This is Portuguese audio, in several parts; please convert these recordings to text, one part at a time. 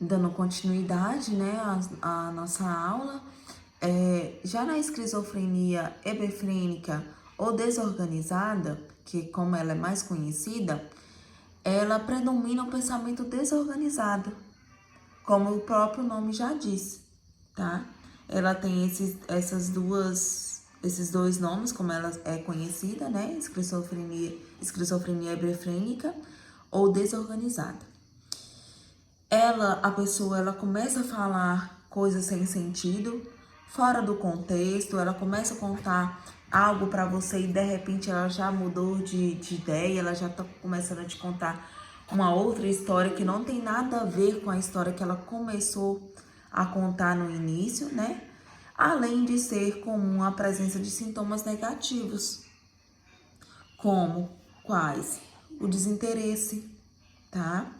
dando continuidade, né, à nossa aula, já na esquizofrenia hebefrênica ou desorganizada, que como ela é mais conhecida, ela predomina o pensamento desorganizado, como o próprio nome já diz, tá? Ela tem esses dois nomes, como ela é conhecida, né? Esquizofrenia hebefrênica ou desorganizada. A pessoa, ela começa a falar coisas sem sentido, fora do contexto, ela começa a contar algo para você e de repente ela já mudou de ideia, ela já tá começando a te contar uma outra história que não tem nada a ver com a história que ela começou a contar no início, né? Além de ser comum a presença de sintomas negativos, como quais? O desinteresse, tá?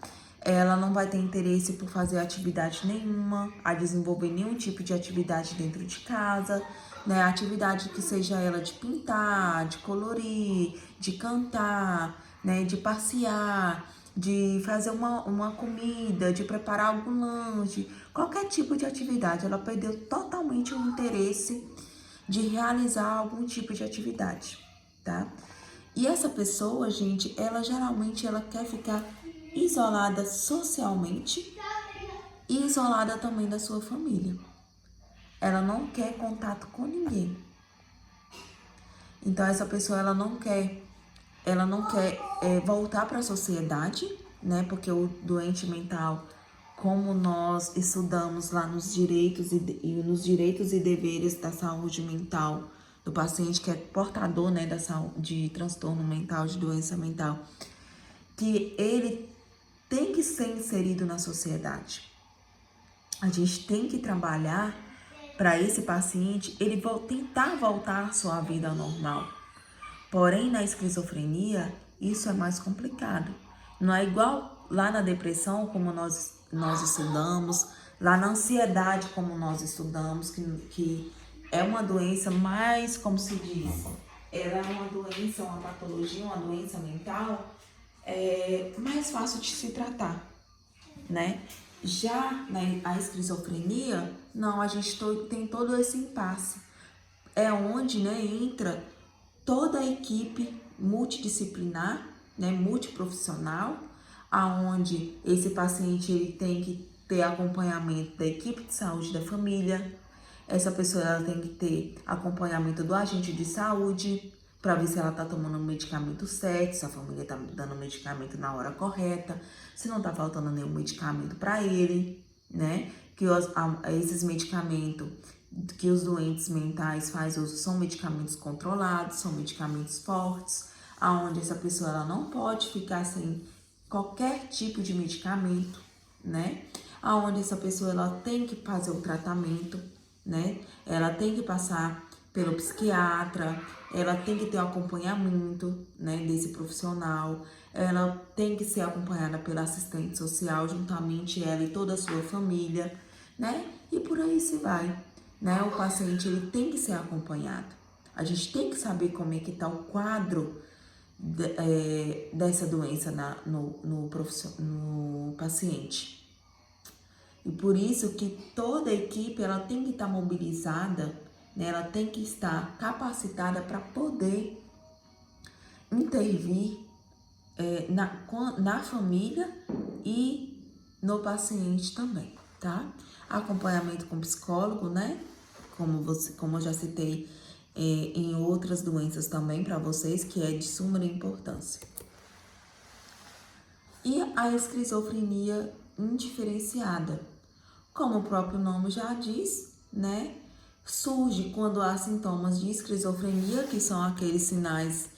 Ela não vai ter interesse por fazer atividade nenhuma, a desenvolver nenhum tipo de atividade dentro de casa, né? Atividade que seja ela de pintar, de colorir, de cantar, né? De passear, de fazer uma comida, de preparar algum lanche, qualquer tipo de atividade. Ela perdeu totalmente o interesse de realizar algum tipo de atividade, tá? E essa pessoa, gente, ela geralmente ela quer ficar isolada socialmente e isolada também da sua família. Ela não quer contato com ninguém. Então essa pessoa ela não quer voltar para a sociedade, né? Porque o doente mental, como nós estudamos lá nos direitos nos direitos e deveres da saúde mental do paciente que é portador, né, de transtorno mental, de doença mental, que ele tem que ser inserido na sociedade. A gente tem que trabalhar para esse paciente ele tentar voltar à sua vida normal. Porém, na esquizofrenia, isso é mais complicado. Não é igual lá na depressão, como nós estudamos, lá na ansiedade, como nós estudamos, que é uma doença mais, como se diz, ela é uma doença, uma patologia, uma doença mental mais fácil de se tratar, né? Já a esquizofrenia, não, a gente tem todo esse impasse. É onde, né, entra toda a equipe multidisciplinar, né, multiprofissional, aonde esse paciente ele tem que ter acompanhamento da equipe de saúde da família, essa pessoa ela tem que ter acompanhamento do agente de saúde, para ver se ela tá tomando o medicamento certo, se a família tá dando o medicamento na hora correta, se não tá faltando nenhum medicamento para ele, né? Que esses medicamentos que os doentes mentais fazem uso são medicamentos controlados, são medicamentos fortes, aonde essa pessoa ela não pode ficar sem qualquer tipo de medicamento, né? Aonde essa pessoa ela tem que fazer o tratamento, né? Ela tem que passar pelo psiquiatra, ela tem que ter o acompanhamento, né, desse profissional, ela tem que ser acompanhada pela assistente social, juntamente ela e toda a sua família, né? E por aí se vai, né? O paciente ele tem que ser acompanhado. A gente tem que saber como é que tá o quadro dessa doença no paciente. E por isso que toda a equipe ela tem que estar mobilizada, né? Ela tem que estar capacitada para poder intervir na família e no paciente também, tá? Acompanhamento com psicólogo, né? Como eu já citei em outras doenças também para vocês, que é de suma importância. E a esquizofrenia indiferenciada, como o próprio nome já diz, né? Surge quando há sintomas de esquizofrenia, que são aqueles sinais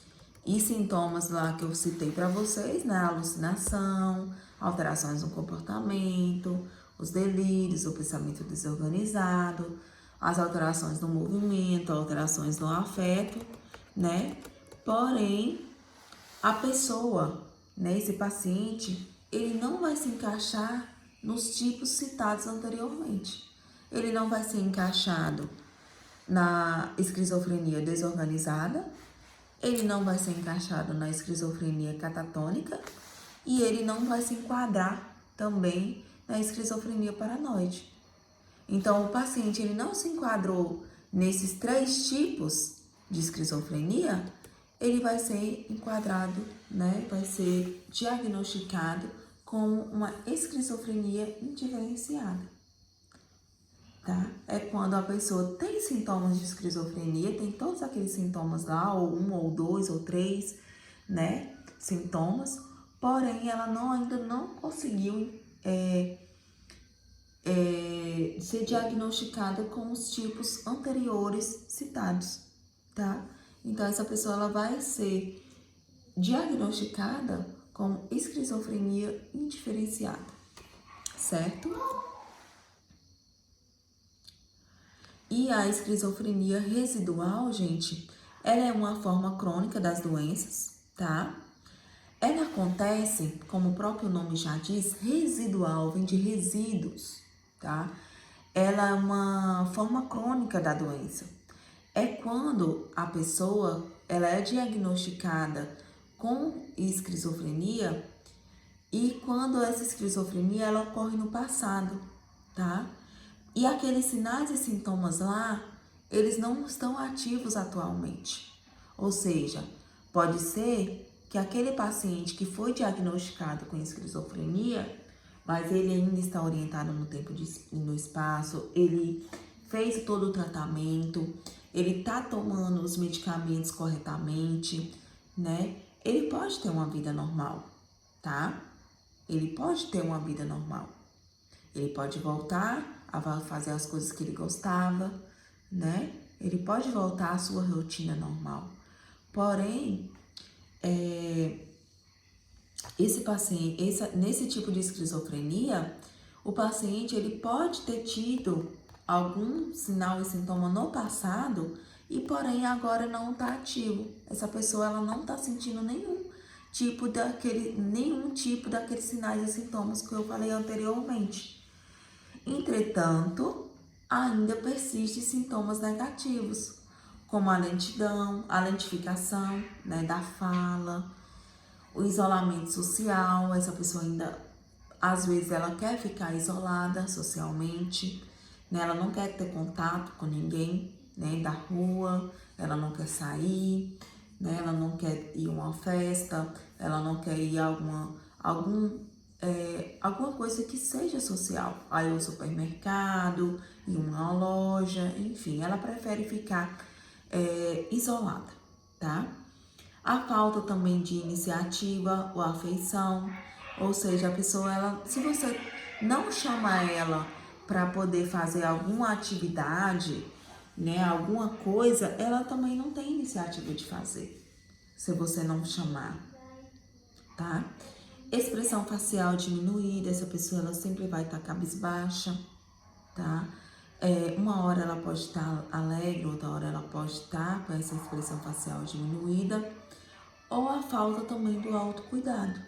e sintomas lá que eu citei para vocês, né? Alucinação, alterações no comportamento, os delírios, o pensamento desorganizado, as alterações no movimento, alterações no afeto, né? Porém, a pessoa, né, esse paciente, ele não vai se encaixar nos tipos citados anteriormente. Ele não vai ser encaixado na esquizofrenia desorganizada, ele não vai ser encaixado na esquizofrenia catatônica e ele não vai se enquadrar também na esquizofrenia paranoide. Então, o paciente ele não se enquadrou nesses 3 tipos de esquizofrenia, ele vai ser enquadrado, né? Vai ser diagnosticado como uma esquizofrenia indiferenciada, tá? É quando a pessoa tem sintomas de esquizofrenia, tem todos aqueles sintomas lá, ou 1, ou 2, ou 3, né? Sintomas, porém ela ainda não conseguiu ser diagnosticada com os tipos anteriores citados, tá? Então, essa pessoa ela vai ser diagnosticada com esquizofrenia indiferenciada, certo? E a esquizofrenia residual, gente, ela é uma forma crônica das doenças, tá? Ela acontece, como o próprio nome já diz, residual, vem de resíduos, tá? Ela é uma forma crônica da doença. É quando a pessoa ela é diagnosticada com esquizofrenia e quando essa esquizofrenia ela ocorre no passado, tá? E aqueles sinais e sintomas lá, eles não estão ativos atualmente. Ou seja, pode ser que aquele paciente que foi diagnosticado com esquizofrenia, mas ele ainda está orientado no tempo e no espaço, ele fez todo o tratamento, ele está tomando os medicamentos corretamente, né? Ele pode ter uma vida normal, tá? Ele pode ter uma vida normal. Ele pode voltar a fazer as coisas que ele gostava, né? Ele pode voltar à sua rotina normal. Porém, esse paciente, nesse tipo de esquizofrenia, o paciente ele pode ter tido algum sinal e sintoma no passado e porém agora não está ativo. Essa pessoa ela não está sentindo nenhum tipo daqueles sinais e sintomas que eu falei anteriormente. Entretanto, ainda persistem sintomas negativos, como a lentidão, a lentificação, né, da fala, o isolamento social. Essa pessoa ainda, às vezes, ela quer ficar isolada socialmente, né? Ela não quer ter contato com ninguém, né, da rua, ela não quer sair, né? Ela não quer ir a uma festa, ela não quer ir a alguma coisa que seja social, aí o supermercado, em uma loja, enfim, ela prefere ficar isolada, tá? A falta também de iniciativa ou afeição, ou seja, a pessoa, se você não chama ela para poder fazer alguma atividade, né, alguma coisa, ela também não tem iniciativa de fazer, se você não chamar, tá? Expressão facial diminuída, essa pessoa ela sempre vai estar cabisbaixa, tá? Uma hora ela pode estar alegre, outra hora ela pode estar com essa expressão facial diminuída, ou a falta também do autocuidado.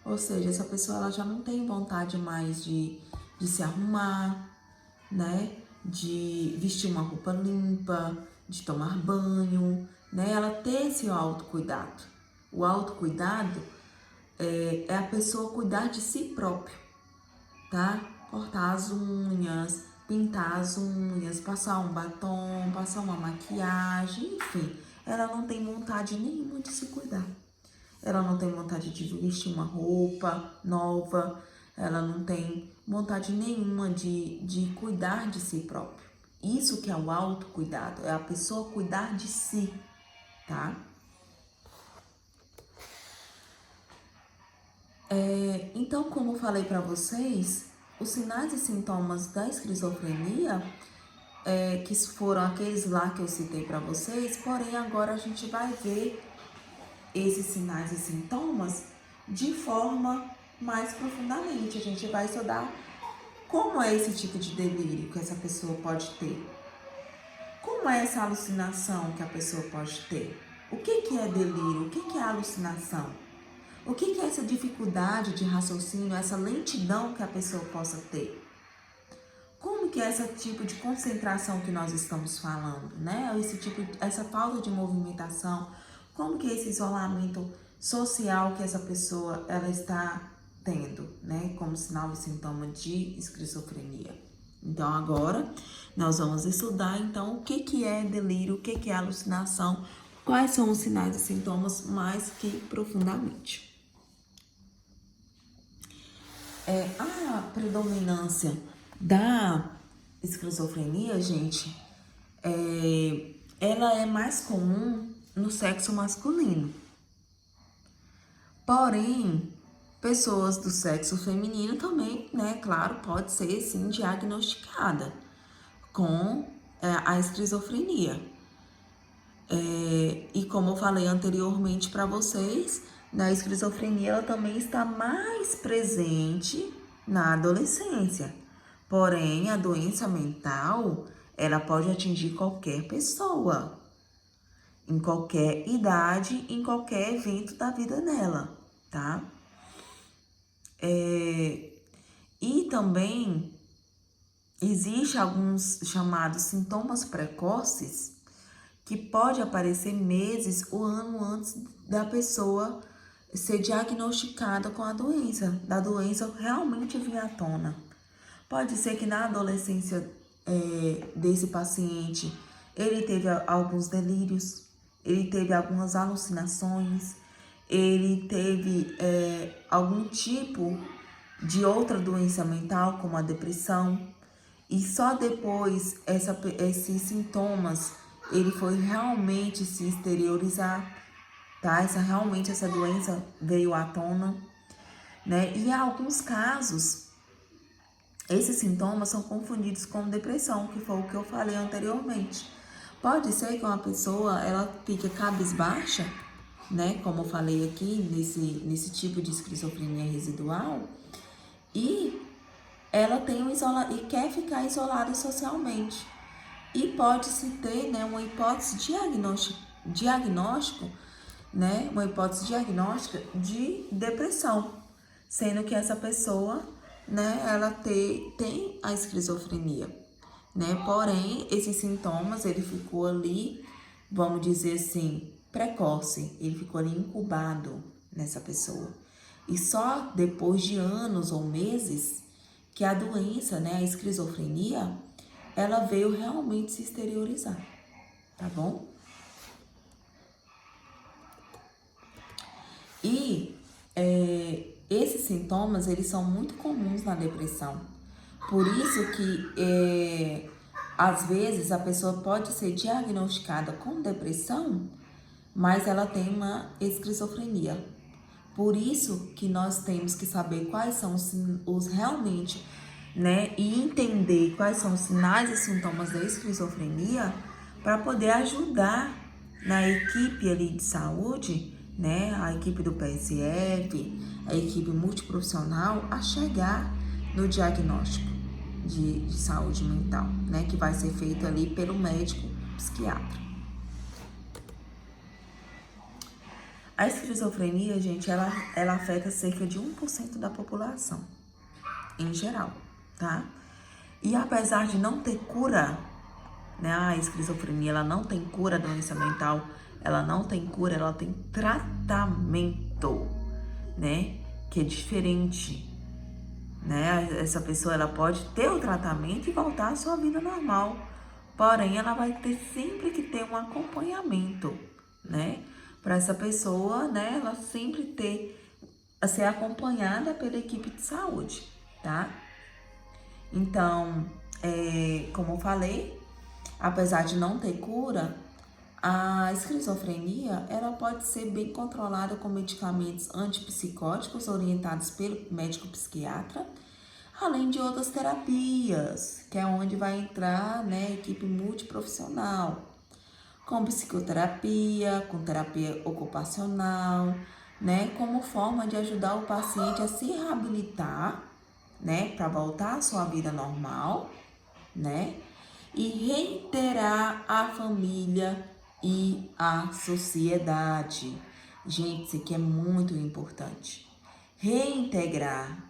Ou seja, essa pessoa ela já não tem vontade mais de se arrumar, né? De vestir uma roupa limpa, de tomar banho, né? Ela ter esse autocuidado. O autocuidado é a pessoa cuidar de si própria, tá? Cortar as unhas, pintar as unhas, passar um batom, passar uma maquiagem, enfim. Ela não tem vontade nenhuma de se cuidar. Ela não tem vontade de vestir uma roupa nova, ela não tem vontade nenhuma de cuidar de si próprio. Isso que é o autocuidado, é a pessoa cuidar de si, tá? Então, como eu falei para vocês, os sinais e sintomas da esquizofrenia, que foram aqueles lá que eu citei para vocês, porém agora a gente vai ver esses sinais e sintomas de forma mais profundamente. A gente vai estudar como é esse tipo de delírio que essa pessoa pode ter. Como é essa alucinação que a pessoa pode ter? O que é delírio? O que é alucinação? O que é essa dificuldade de raciocínio, essa lentidão que a pessoa possa ter? Como que é esse tipo de concentração que nós estamos falando, né? Essa falta de movimentação, como que é esse isolamento social que essa pessoa ela está tendo, né, como sinal e sintoma de esquizofrenia. Então, agora nós vamos estudar, então, o que é delírio, o que é alucinação, quais são os sinais e sintomas mais que profundamente. A predominância da esquizofrenia, gente, ela é mais comum no sexo masculino. Porém, pessoas do sexo feminino também, né, claro, pode ser sim diagnosticada com a esquizofrenia. E como eu falei anteriormente para vocês, a esquizofrenia ela também está mais presente na adolescência. Porém, a doença mental, ela pode atingir qualquer pessoa, em qualquer idade, em qualquer evento da vida dela, tá? E também existe alguns chamados sintomas precoces que pode aparecer meses ou ano antes da pessoa ser diagnosticada com a doença, da doença realmente vir à tona. Pode ser que na adolescência desse paciente, ele teve alguns delírios, ele teve algumas alucinações, ele teve algum tipo de outra doença mental, como a depressão, e só depois esses sintomas ele foi realmente se exteriorizar, tá? Essa doença veio à tona, né? E em alguns casos, esses sintomas são confundidos com depressão, que foi o que eu falei anteriormente. Pode ser que uma pessoa, ela fique cabisbaixa, né? Como eu falei aqui, nesse tipo de esquizofrenia residual, e ela tem e quer ficar isolada socialmente. E pode-se ter, né, uma hipótese diagnóstico, né, uma hipótese diagnóstica de depressão, sendo que essa pessoa, né, ela tem a esquizofrenia, né, porém, esses sintomas, ele ficou ali, vamos dizer assim, precoce, ele ficou ali incubado nessa pessoa. E só depois de anos ou meses que a doença, né, a esquizofrenia, ela veio realmente se exteriorizar, tá bom? E esses sintomas, eles são muito comuns na depressão. Por isso que, às vezes, a pessoa pode ser diagnosticada com depressão, mas ela tem uma esquizofrenia. Por isso que nós temos que saber quais são os realmente, né, e entender quais são os sinais e sintomas da esquizofrenia para poder ajudar na equipe ali de saúde, né, a equipe do PSF, a equipe multiprofissional a chegar no diagnóstico de saúde mental, né, que vai ser feito ali pelo médico psiquiatra. A esquizofrenia, gente, ela afeta cerca de 1% da população, em geral, tá? E apesar de não ter cura, né, a esquizofrenia, ela não tem cura, a doença mental, ela não tem cura, ela tem tratamento, né, que é diferente, né? Essa pessoa, ela pode ter o tratamento e voltar à sua vida normal, porém, ela vai ter sempre que ter um acompanhamento, né? Para essa pessoa, né, ela sempre ser acompanhada pela equipe de saúde, tá? Então, como eu falei, apesar de não ter cura, a esquizofrenia, ela pode ser bem controlada com medicamentos antipsicóticos orientados pelo médico psiquiatra, além de outras terapias, que é onde vai entrar, né, a equipe multiprofissional, com psicoterapia, com terapia ocupacional, né, como forma de ajudar o paciente a se reabilitar, né, para voltar à sua vida normal, né, e reiterar a família e a sociedade. Gente, isso aqui é muito importante. Reintegrar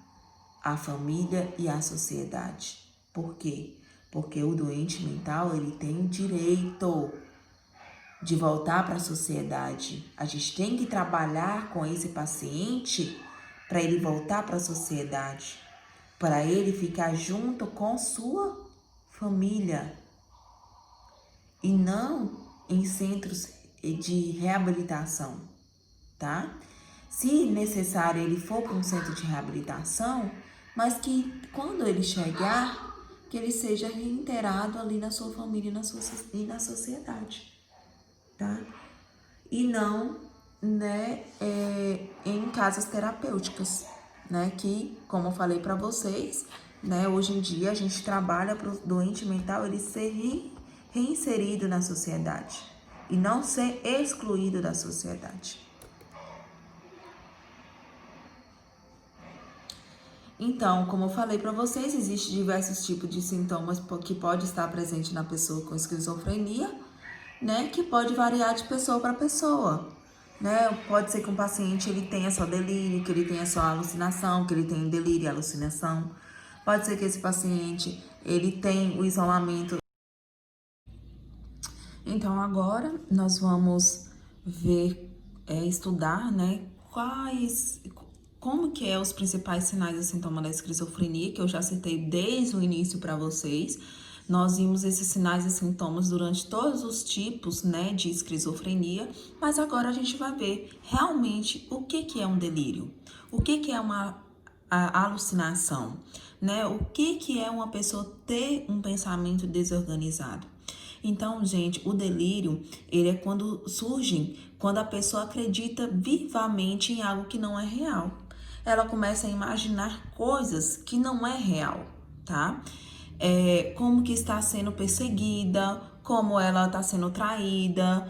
a família e a sociedade. Por quê? Porque o doente mental, ele tem direito de voltar para a sociedade. A gente tem que trabalhar com esse paciente para ele voltar para a sociedade, para ele ficar junto com sua família e não em centros de reabilitação, tá? Se necessário ele for para um centro de reabilitação, mas que quando ele chegar, que ele seja reintegrado ali na sua família e na sociedade, tá? E não, né, em casas terapêuticas, né? Que, como eu falei para vocês, né, hoje em dia a gente trabalha para o doente mental ele ser reinserido na sociedade e não ser excluído da sociedade. Então, como eu falei para vocês, existem diversos tipos de sintomas que pode estar presente na pessoa com esquizofrenia, né? Que pode variar de pessoa para pessoa, né? Pode ser que um paciente ele tenha só delírio, que ele tenha só alucinação, que ele tenha delírio e alucinação. Pode ser que esse paciente ele tenha o isolamento. Então, agora nós vamos ver, estudar, né? Como que é os principais sinais e sintomas da esquizofrenia, que eu já citei desde o início para vocês. Nós vimos esses sinais e sintomas durante todos os tipos, né, de esquizofrenia, mas agora a gente vai ver realmente o que é um delírio, o que é uma alucinação, né? O que é uma pessoa ter um pensamento desorganizado. Então, gente, o delírio, ele é quando a pessoa acredita vivamente em algo que não é real. Ela começa a imaginar coisas que não é real, tá? Como que está sendo perseguida, como ela está sendo traída,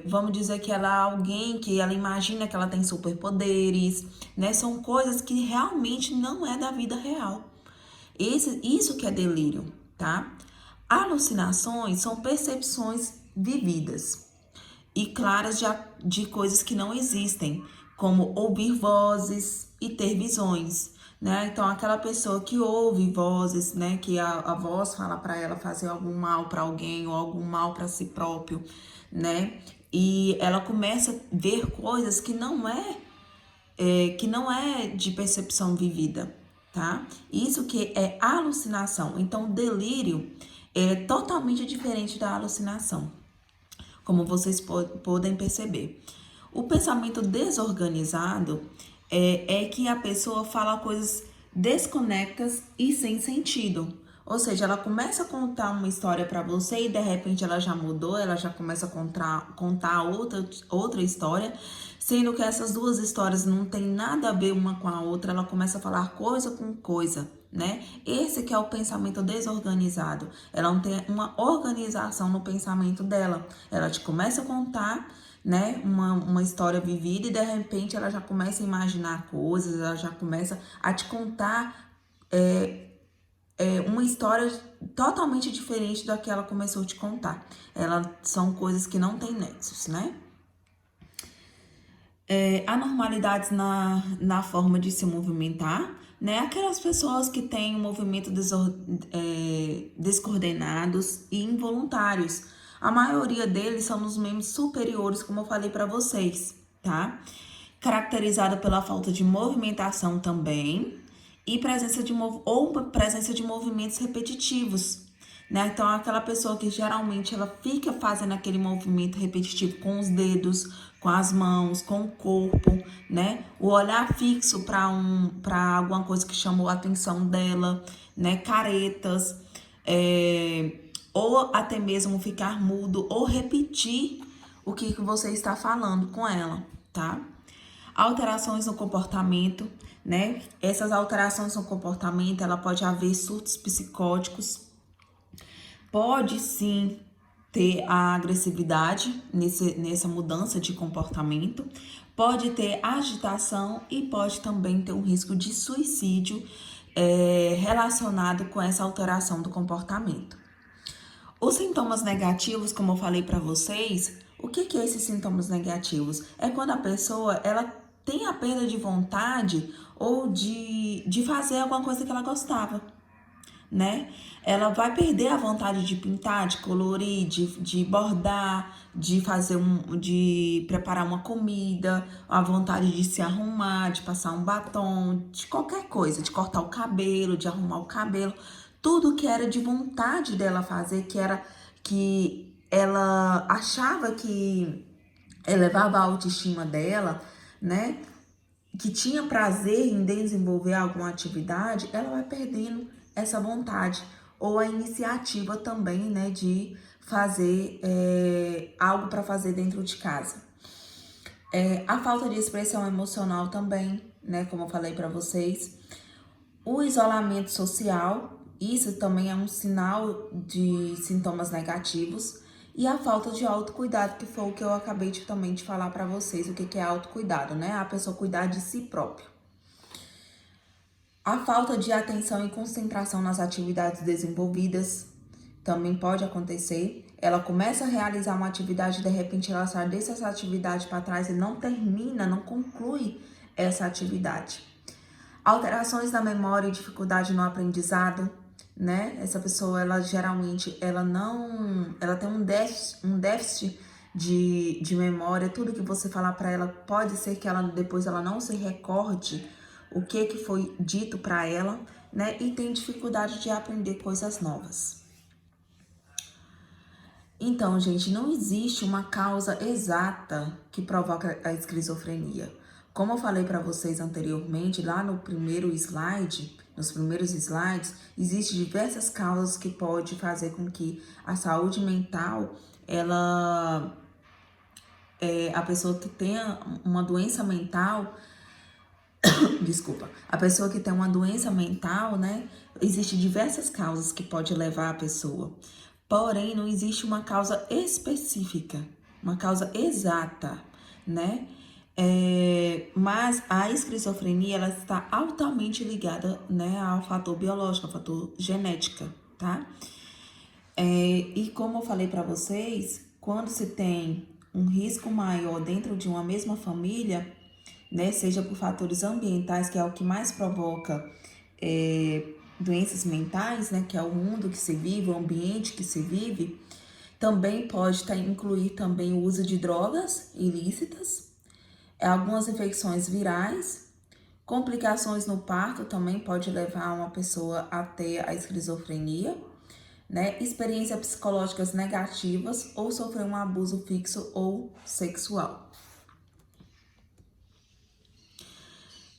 vamos dizer que ela é alguém que ela imagina que ela tem superpoderes, né? São coisas que realmente não é da vida real. Isso que é delírio, tá? Alucinações são percepções vividas e claras de coisas que não existem, como ouvir vozes e ter visões, né? Então, aquela pessoa que ouve vozes, né? Que a voz fala para ela fazer algum mal para alguém ou algum mal para si próprio, né? E ela começa a ver coisas que não é de percepção vivida, tá? Isso que é alucinação. Então, delírio é totalmente diferente da alucinação, como vocês podem perceber. O pensamento desorganizado é que a pessoa fala coisas desconectas e sem sentido. Ou seja, ela começa a contar uma história para você e de repente ela já mudou, ela já começa a contar outra história, sendo que essas duas histórias não tem nada a ver uma com a outra, ela começa a falar coisa com coisa, né? Esse que é o pensamento desorganizado. Ela não tem uma organização no pensamento dela. Ela te começa a contar, né, uma história vivida e de repente ela já começa a imaginar coisas, ela já começa a te contar uma história totalmente diferente da que ela começou a te contar. São coisas que não têm nexos, né? Anormalidades na forma de se movimentar, né? Aquelas pessoas que têm um movimento descoordenados e involuntários. A maioria deles são nos membros superiores, como eu falei para vocês, tá? Caracterizada pela falta de movimentação também e presença de movimentos repetitivos, né? Então, aquela pessoa que geralmente ela fica fazendo aquele movimento repetitivo com os dedos, com as mãos, com o corpo, né? O olhar fixo para alguma coisa que chamou a atenção dela, né? Caretas, ou até mesmo ficar mudo ou repetir o que você está falando com ela, tá? Alterações no comportamento, né? Essas alterações no comportamento, ela pode haver surtos psicóticos, pode sim ter a agressividade nessa mudança de comportamento, pode ter agitação e pode também ter um risco de suicídio relacionado com essa alteração do comportamento. Os sintomas negativos, como eu falei para vocês, o que é esses sintomas negativos? É quando a pessoa ela tem a perda de vontade ou de fazer alguma coisa que ela gostava, né? Ela vai perder a vontade de pintar, de colorir, de bordar, de preparar uma comida, a vontade de se arrumar, de passar um batom, de qualquer coisa, de cortar o cabelo, de arrumar o cabelo. Tudo que era de vontade dela fazer, que ela achava que elevava a autoestima dela, né? Que tinha prazer em desenvolver alguma atividade, ela vai perdendo essa vontade ou a iniciativa também, né, de fazer algo para fazer dentro de casa. A falta de expressão emocional também, né, como eu falei para vocês. O isolamento social, isso também é um sinal de sintomas negativos. E a falta de autocuidado, que foi o que eu acabei também de falar para vocês. O que é autocuidado, né? A pessoa cuidar de si própria. A falta de atenção e concentração nas atividades desenvolvidas também pode acontecer. Ela começa a realizar uma atividade, de repente ela sai dessa atividade para trás e não termina, não conclui essa atividade. Alterações na memória e dificuldade no aprendizado, né? Essa pessoa, ela geralmente, ela tem um déficit de memória. Tudo que você falar para ela, pode ser que depois ela não se recorde o que foi dito para ela, né? E tem dificuldade de aprender coisas novas. Então, gente, não existe uma causa exata que provoca a esquizofrenia. Como eu falei para vocês anteriormente, lá no primeiro slide, nos primeiros slides, existem diversas causas que podem fazer com que a saúde mental, a pessoa que tenha uma doença mental, desculpa, a pessoa que tem uma doença mental, né, existem diversas causas que podem levar a pessoa. Porém, não existe uma causa específica, uma causa exata, né? Mas a esquizofrenia, ela está altamente ligada, né, ao fator biológico, ao fator genética, tá? E como eu falei para vocês, quando se tem um risco maior dentro de uma mesma família, né, seja por fatores ambientais, que é o que mais provoca doenças mentais, né, que é o mundo que se vive, o ambiente que se vive, também pode incluir também o uso de drogas ilícitas, algumas infecções virais, complicações no parto também pode levar uma pessoa a ter a esquizofrenia, né, experiências psicológicas negativas ou sofrer um abuso físico ou sexual.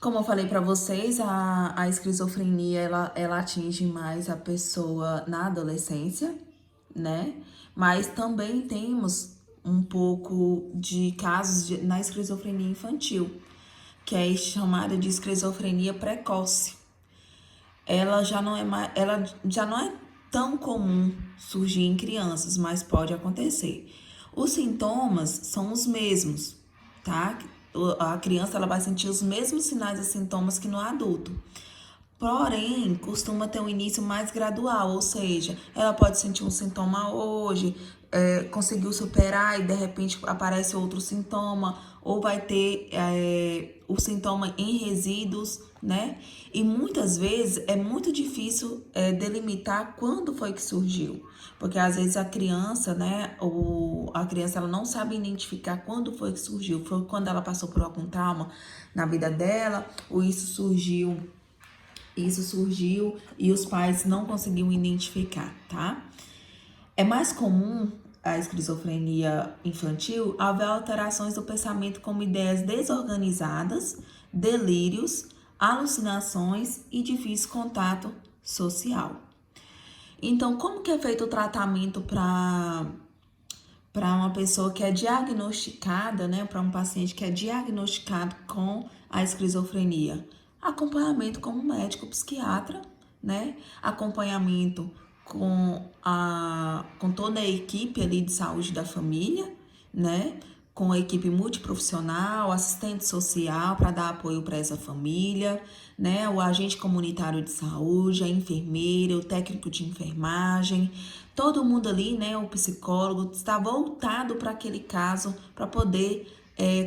Como eu falei para vocês, a esquizofrenia, ela atinge mais a pessoa na adolescência, né? Mas também temos um pouco de casos na esquizofrenia infantil, que é chamada de esquizofrenia precoce. Ela já não é tão comum surgir em crianças, mas pode acontecer. Os sintomas são os mesmos, tá? A criança, ela vai sentir os mesmos sinais e sintomas que no adulto. Porém, costuma ter um início mais gradual, ou seja, ela pode sentir um sintoma hoje, conseguiu superar e de repente aparece outro sintoma, ou vai ter o sintoma em resíduos, né? E muitas vezes é muito difícil delimitar quando foi que surgiu, porque às vezes a criança, né, a criança ela não sabe identificar quando foi que surgiu, foi quando ela passou por algum trauma na vida dela, ou isso surgiu e os pais não conseguiam identificar, tá? É mais comum a esquizofrenia infantil haver alterações do pensamento como ideias desorganizadas, delírios, alucinações e difícil contato social. Então, como que é feito o tratamento para uma pessoa que é diagnosticada, né, para um paciente que é diagnosticado com a esquizofrenia? Acompanhamento como médico psiquiatra, né? Acompanhamento com toda a equipe ali de saúde da família, né? Com a equipe multiprofissional, assistente social para dar apoio para essa família, né? O agente comunitário de saúde, a enfermeira, o técnico de enfermagem, todo mundo ali, né? O psicólogo está voltado para aquele caso para poder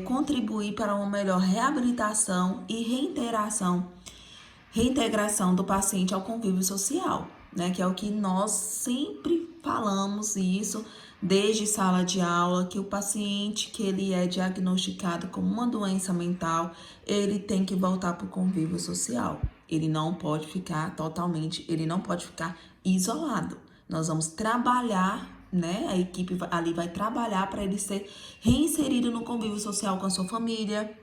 contribuir para uma melhor reabilitação e reintegração do paciente ao convívio social, né? Que é o que nós sempre falamos isso desde sala de aula, que o paciente que ele é diagnosticado com uma doença mental, ele tem que voltar para o convívio social. Ele não pode ficar ele não pode ficar isolado. Nós vamos trabalhar, né? A equipe ali vai trabalhar para ele ser reinserido no convívio social com a sua família,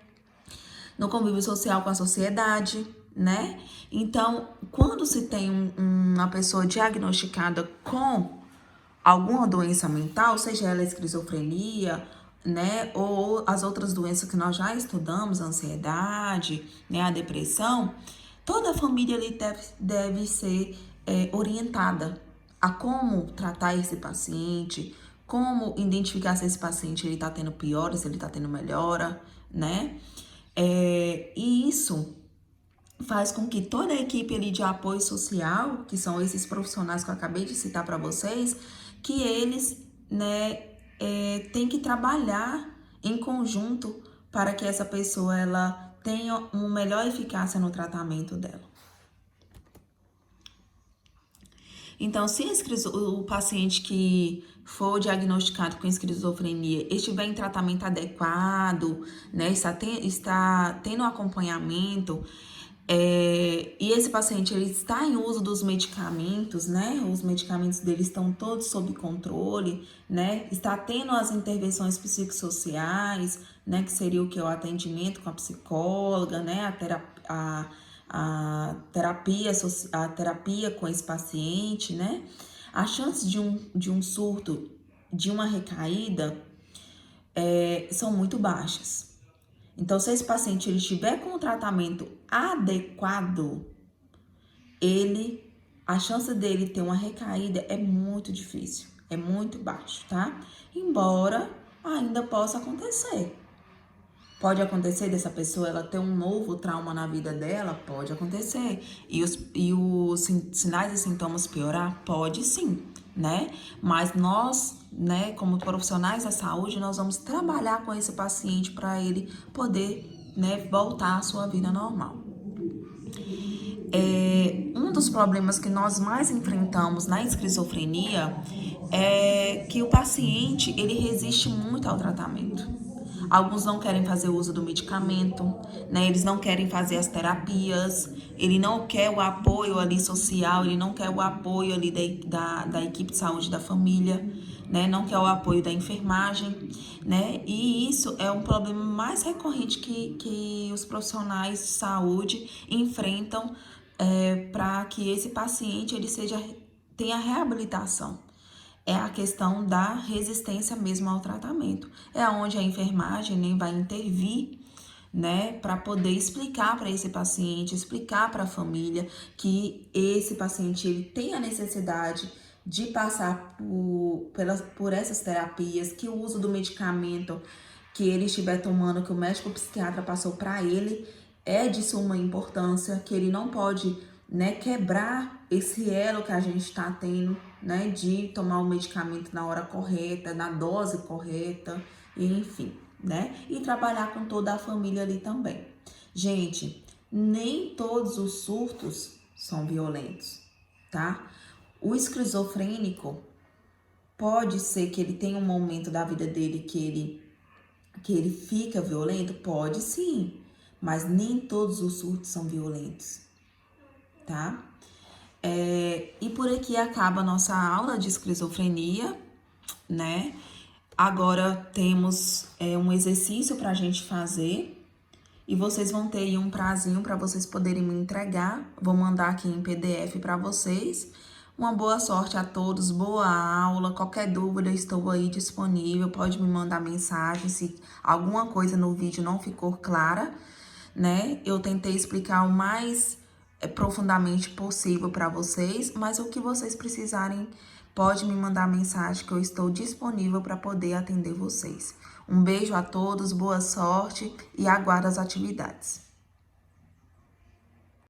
no convívio social com a sociedade, né? Então, quando se tem uma pessoa diagnosticada com alguma doença mental, seja ela esquizofrenia, né, ou as outras doenças que nós já estudamos, a ansiedade, né, a depressão, toda a família ali deve ser orientada a como tratar esse paciente, como identificar se esse paciente ele está tendo piora, se ele está tendo melhora, né? E isso faz com que toda a equipe ali de apoio social, que são esses profissionais que eu acabei de citar para vocês, que eles, né, têm que trabalhar em conjunto para que essa pessoa ela tenha uma melhor eficácia no tratamento dela. Então, se o paciente que for diagnosticado com esquizofrenia estiver em tratamento adequado, né, está tendo acompanhamento, e esse paciente ele está em uso dos medicamentos, né? Os medicamentos dele estão todos sob controle, né? Está tendo as intervenções psicossociais, né? Que seria o que? O atendimento com a psicóloga, né? A terapia com esse paciente, né? As chances de um surto, de uma recaída, são muito baixas. Então, se esse paciente ele estiver com o tratamento adequado, a chance dele ter uma recaída é muito difícil, é muito baixo, tá? Embora ainda possa acontecer. Pode acontecer dessa pessoa ela ter um novo trauma na vida dela? Pode acontecer. E os sinais e sintomas piorar? Pode sim, né? Mas nós, né, como profissionais da saúde, nós vamos trabalhar com esse paciente para ele poder, né, voltar à sua vida normal. Um dos problemas que nós mais enfrentamos na esquizofrenia é que o paciente, ele resiste muito ao tratamento. Alguns não querem fazer uso do medicamento, né? Eles não querem fazer as terapias, ele não quer o apoio ali social, ele não quer o apoio ali da equipe de saúde da família, né? Não quer o apoio da enfermagem, né? E isso é um problema mais recorrente que os profissionais de saúde enfrentam para que esse paciente ele tenha reabilitação. É a questão da resistência mesmo ao tratamento. É onde a enfermagem nem vai intervir, né, para poder explicar para esse paciente, explicar para a família que esse paciente ele tem a necessidade de passar por essas terapias, que o uso do medicamento que ele estiver tomando, que o médico psiquiatra passou para ele, é de suma importância, que ele não pode, né, quebrar esse elo que a gente está tendo, né, de tomar o medicamento na hora correta, na dose correta, enfim, né, e trabalhar com toda a família ali também. Gente, nem todos os surtos são violentos, tá? O esquizofrênico pode ser que ele tenha um momento da vida dele que ele fica violento, pode sim, mas nem todos os surtos são violentos, tá? E por aqui acaba a nossa aula de esquizofrenia, né? Agora temos um exercício para a gente fazer e vocês vão ter aí um prazinho para vocês poderem me entregar. Vou mandar aqui em PDF para vocês. Uma boa sorte a todos, boa aula. Qualquer dúvida, estou aí disponível. Pode me mandar mensagem se alguma coisa no vídeo não ficou clara, né? Eu tentei explicar o mais profundamente possível para vocês, mas o que vocês precisarem, pode me mandar mensagem que eu estou disponível para poder atender vocês. Um beijo a todos, boa sorte e aguardo as atividades.